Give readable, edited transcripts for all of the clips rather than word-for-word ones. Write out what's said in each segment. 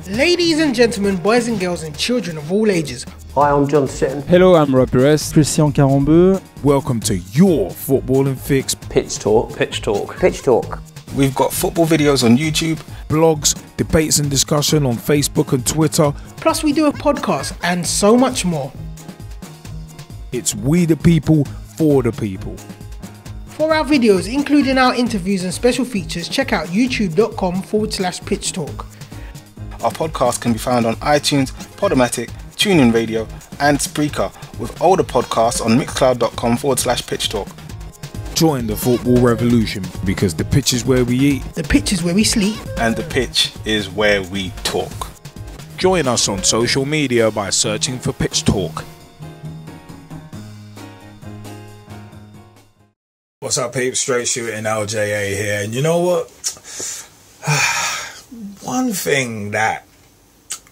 Ladies and gentlemen, boys and girls and children of all ages. Hi, I'm John Sitton. Hello, I'm Rob Perez. Christian Carambeu. Welcome to your footballing fix. Pitch Talk. Pitch Talk. Pitch Talk. We've got football videos on YouTube, blogs, debates and discussion on Facebook and Twitter. Plus we do a podcast and so much more. It's we the people, for the people. For our videos, including our interviews and special features, check out youtube.com/Pitch Talk. Our podcast can be found on iTunes, Podomatic, TuneIn Radio and Spreaker, with older podcasts on mixcloud.com/Pitch Talk. Join the football revolution, because the pitch is where we eat, The pitch is where we sleep, And the pitch is where we talk. Join us on social media by searching for Pitch Talk. What's up, peeps? Straight Shootin LJA here. And you know what? One thing that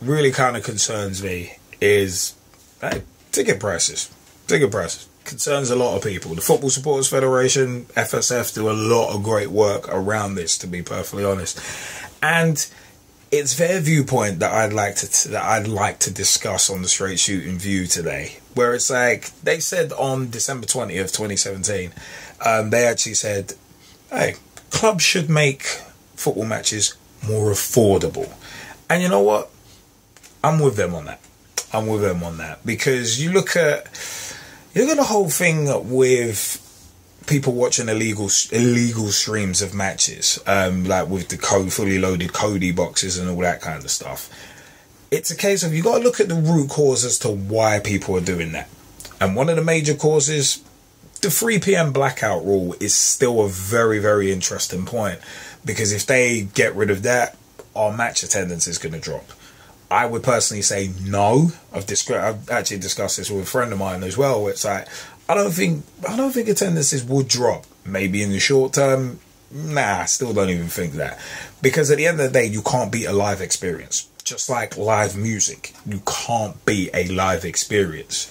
really kind of concerns me is ticket prices. Ticket prices concerns a lot of people. The Football Supporters Federation, FSF, do a lot of great work around this, to be perfectly honest. And it's their viewpoint that I'd like to discuss on the Straight Shootin View today, where it's like they said on December 20th, 2017, they actually said, hey, clubs should make football matches more affordable. And you know what? I'm with them on that. I'm with them on that, because you look at the whole thing with people watching illegal streams of matches, like with the fully loaded Cody boxes and all that kind of stuff. It's a case of you got to look at the root cause as to why people are doing that. And one of the major causes, the 3 PM blackout rule, is still a very, very interesting point, because if they get rid of that, our match attendance is going to drop. I would personally say no. I've actually discussed this with a friend of mine as well. It's like I don't think attendances would drop. Maybe in the short term, nah. I still don't even think that, because at the end of the day, you can't beat a live experience. Just like live music, you can't beat a live experience.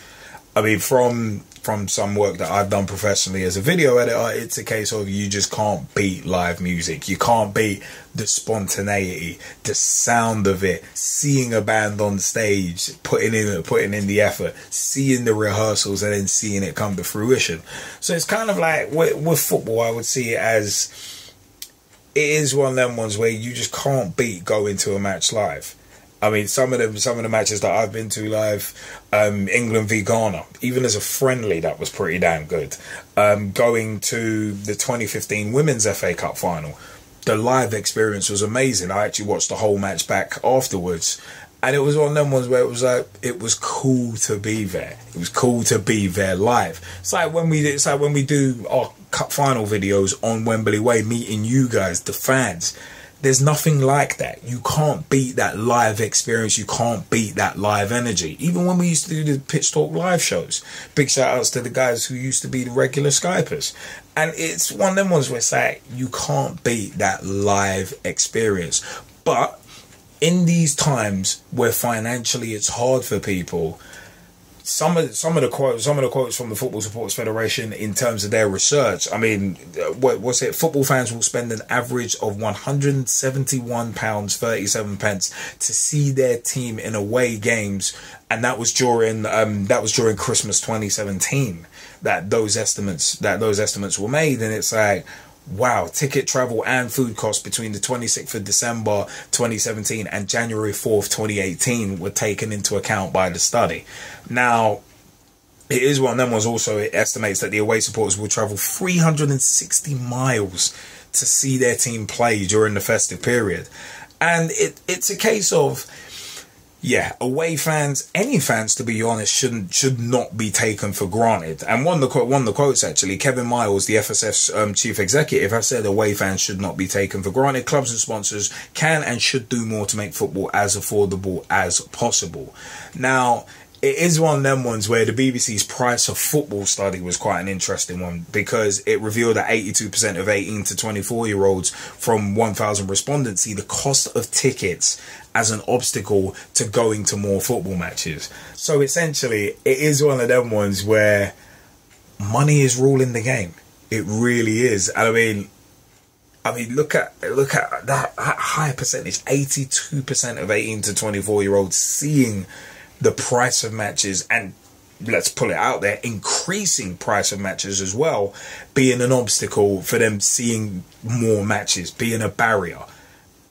I mean, from some work that I've done professionally as a video editor, it's a case of you just can't beat live music. You can't beat the spontaneity, the sound of it, seeing a band on stage, putting in the effort, seeing the rehearsals, and then seeing it come to fruition. So it's kind of like with football, I would see it as it is one of them ones where you just can't beat going to a match live. I mean, some of the matches that I've been to live, England v Ghana, even as a friendly, that was pretty damn good. Going to the 2015 Women's FA Cup final, the live experience was amazing. I actually watched the whole match back afterwards, and it was one of them ones where it was like, it was cool to be there. It was cool to be there live. It's like when we do our cup final videos on Wembley Way, meeting you guys, the fans. There's nothing like that. You can't beat that live experience. You can't beat that live energy. Even when we used to do the Pitch Talk live shows, big shout outs to the guys who used to be the regular Skypers. And it's one of them ones where it's like, you can't beat that live experience. But in these times where financially it's hard for people, some of the quotes from the Football Supporters Federation in terms of their research. I mean, what's it? Football fans will spend an average of £171.37 to see their team in away games, and that was during Christmas 2017 that those estimates were made. And it's like, wow, ticket, travel and food costs between the 26th of December 2017 and January 4th, 2018 were taken into account by the study. Now, it is one of them was also, it estimates that the away supporters will travel 360 miles to see their team play during the festive period. And it's a case of, yeah, away fans, any fans to be honest, should not be taken for granted. And one of the quotes actually, Kevin Miles, the FSF's chief executive, has said away fans should not be taken for granted. Clubs and sponsors can and should do more to make football as affordable as possible. Now, it is one of them ones where the BBC's Price of Football study was quite an interesting one, because it revealed that 82% of 18 to 24-year-olds from 1,000 respondents see the cost of tickets as an obstacle to going to more football matches. So essentially, it is one of them ones where money is ruling the game. It really is. And I mean, I mean, look at that high percentage, 82% of 18 to 24-year-olds seeing the price of matches, and let's pull it out there, increasing price of matches as well, being an obstacle for them seeing more matches, being a barrier.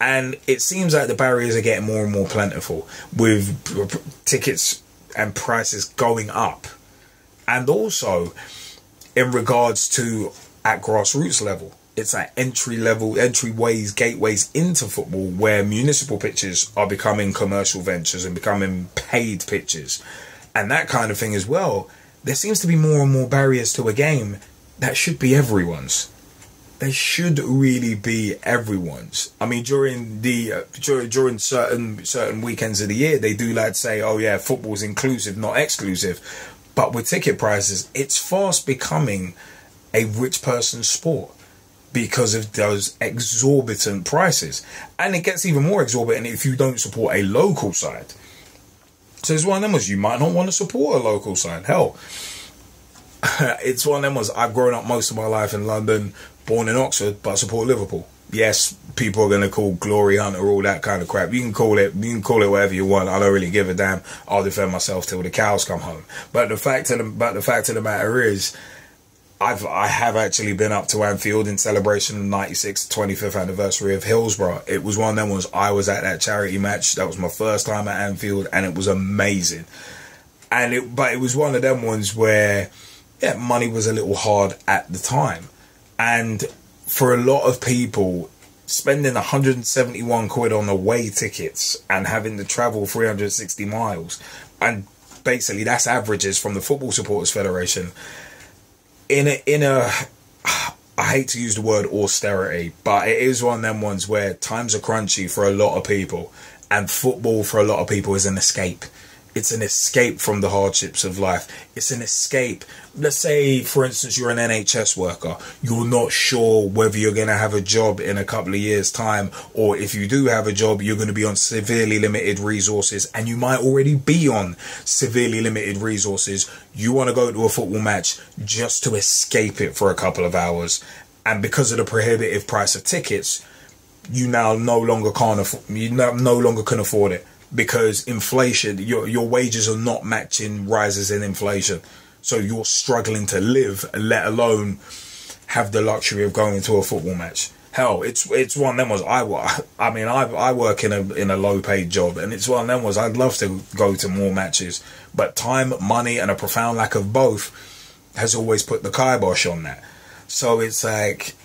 And it seems like the barriers are getting more and more plentiful, with tickets and prices going up. And also in regards to at grassroots level, it's like entryways, gateways into football, where municipal pitches are becoming commercial ventures and becoming paid pitches and that kind of thing as well. There seems to be more and more barriers to a game that should be everyone's. They should really be everyone's. I mean, during certain weekends of the year, they do like to say, oh yeah, football's inclusive, not exclusive. But with ticket prices, it's fast becoming a rich person's sport, because of those exorbitant prices. And it gets even more exorbitant if you don't support a local side. So it's one of them was, you might not want to support a local side. Hell, it's one of them was, I've grown up most of my life in London, born in Oxford, but I support Liverpool. Yes, people are going to call Glory Hunter, all that kind of crap. You can call it whatever you want. I don't really give a damn. I'll defend myself till the cows come home. But the fact of the matter is, I have actually been up to Anfield in celebration of the 96th 25th anniversary of Hillsborough. It was one of them ones. I was at that charity match. That was my first time at Anfield, and it was amazing. But it was one of them ones where, yeah, money was a little hard at the time. And for a lot of people, spending 171 quid on away tickets and having to travel 360 miles, and basically that's averages from the Football Supporters Federation, in a I hate to use the word austerity, but it is one of them ones where times are crunchy for a lot of people, and football for a lot of people is an escape. It's an escape from the hardships of life. It's an escape. Let's say, for instance, you're an NHS worker. You're not sure whether you're going to have a job in a couple of years' time, or if you do have a job, you're going to be on severely limited resources, and you might already be on severely limited resources. You want to go to a football match just to escape it for a couple of hours, and because of the prohibitive price of tickets, you now no longer can afford it. Because inflation, your wages are not matching rises in inflation. So you're struggling to live, let alone have the luxury of going to a football match. Hell, it's one of them was, I work in a low paid job, and it's one of them was, I'd love to go to more matches, but time, money, and a profound lack of both has always put the kibosh on that. So it's like,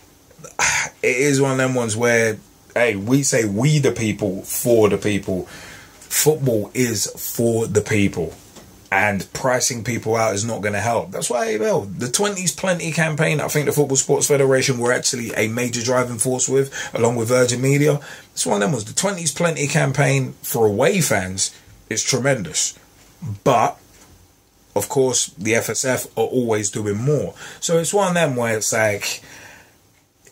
it is one of them ones where, hey, we say we the people for the people. Football is for the people, and pricing people out is not going to help. That's why, well, the 20s Plenty campaign, I think the Football Sports Federation were actually a major driving force with, along with Virgin Media. It's one of them was, the 20s Plenty campaign for away fans is tremendous. But, of course, the FSF are always doing more. So it's one of them where it's like,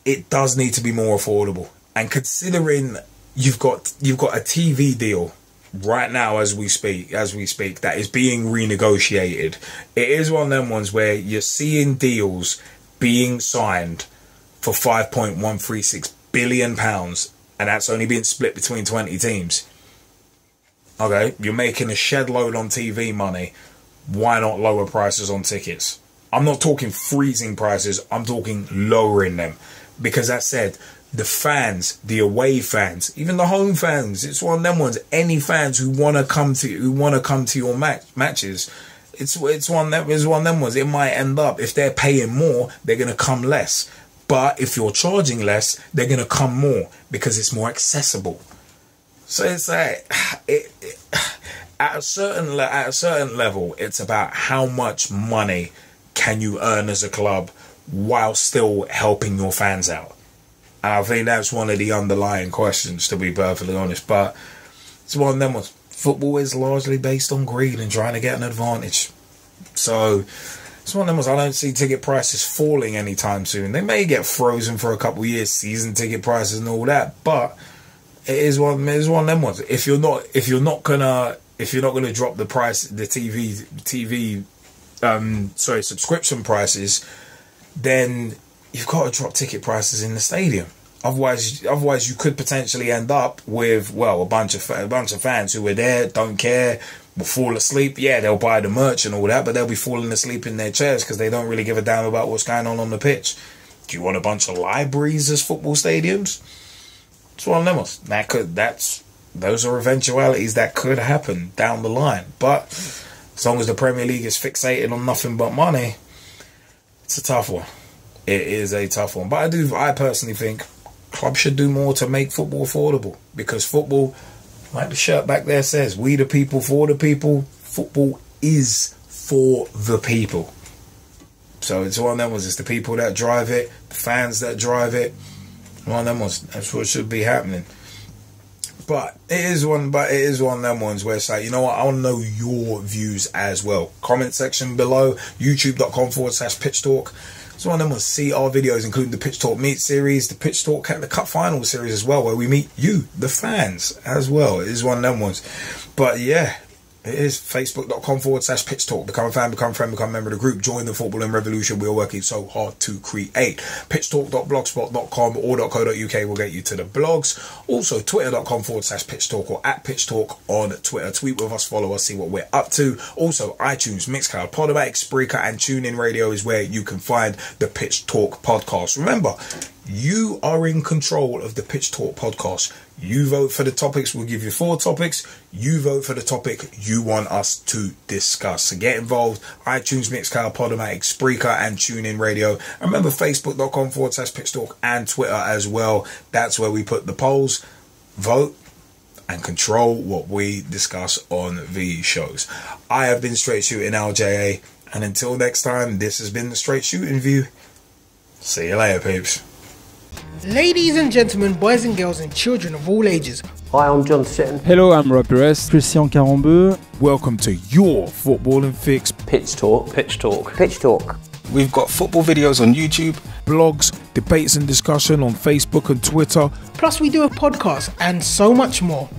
it does need to be more affordable. And considering you've got a TV deal right now as we speak that is being renegotiated, it is one of them ones where you're seeing deals being signed for £5.136 billion, and that's only being split between 20 teams. Okay, you're making a shed load on TV money. Why not lower prices on tickets? I'm not talking freezing prices, I'm talking lowering them, because that said, the fans, the away fans, even the home fans, it's one of them ones. Any fans who want to come to your matches, it's one of them ones. It might end up, if they're paying more, they're gonna come less. But if you're charging less, they're gonna come more because it's more accessible. So it's like, at a certain level, it's about how much money can you earn as a club while still helping your fans out. I think that's one of the underlying questions, to be perfectly honest. But it's one of them ones. Football is largely based on greed and trying to get an advantage. So it's one of them ones. I don't see ticket prices falling anytime soon. They may get frozen for a couple of years, season ticket prices and all that. But it is one of them ones. If you're not gonna drop the price, the subscription prices, then you've got to drop ticket prices in the stadium. Otherwise, you could potentially end up with, well, a bunch of fans who are there, don't care, will fall asleep. Yeah, they'll buy the merch and all that, but they'll be falling asleep in their chairs because they don't really give a damn about what's going on the pitch. Do you want a bunch of libraries as football stadiums? It's one of them. Those are eventualities that could happen down the line. But as long as the Premier League is fixated on nothing but money, it's a tough one. It is a tough one. But I personally think clubs should do more to make football affordable, because football, like the shirt back there says, we the people for the people. Football is for the people. So it's one of them ones. It's the people that drive it, the fans that drive it. One of them ones. That's what should be happening. But it is one of them ones where it's like, you know what, I want to know your views as well. Comment section below, youtube.com/pitch talk. It's one of them ones. See our videos, including the Pitch Talk Meet series, the Pitch Talk and the Cup Final series as well, where we meet you, the fans, as well. It is one of them ones. But yeah, it is facebook.com/pitch talk. Become a fan, become a friend, become a member of the group. Join the footballing revolution we are working so hard to create. pitchtalk.blogspot.com or .co.uk will get you to the blogs. Also, twitter.com/pitch talk or @pitch talk on Twitter. Tweet with us, follow us, see what we're up to. Also, iTunes, Mixcloud, Podomatic, Spreaker, and TuneIn Radio is where you can find the Pitch Talk podcast. Remember, you are in control of the Pitch Talk podcast. You vote for the topics. We'll give you 4 topics. You vote for the topic you want us to discuss. So get involved. iTunes, Mixcloud, Podomatic, Spreaker, and TuneIn Radio. And remember, facebook.com/pitch talk and Twitter as well. That's where we put the polls. Vote and control what we discuss on these shows. I have been Straight Shootin LJA. And until next time, this has been the Straight Shootin View. See you later, peeps. Ladies and gentlemen, boys and girls, and children of all ages. Hi, I'm John Sitton. Hello, I'm Rob Perez. Christian Carambeu. Welcome to your footballing fix. Pitch Talk. Pitch Talk. Pitch Talk. We've got football videos on YouTube, Blogs, debates and discussion on Facebook and Twitter. Plus, we do a podcast and so much more.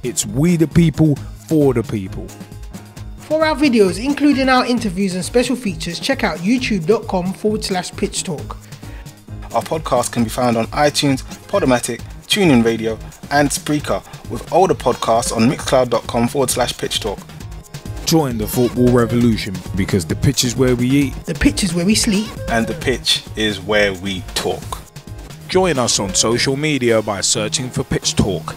It's we the people for the people. For our videos, including our interviews and special features, check out youtube.com/pitch talk. Our podcast can be found on iTunes, Podomatic, TuneIn Radio, and Spreaker, with older podcasts on mixcloud.com/pitch talk. Join the football revolution, because the pitch is where we eat, The pitch is where we sleep. And the pitch is where we talk. Join us on social media by searching for Pitch Talk.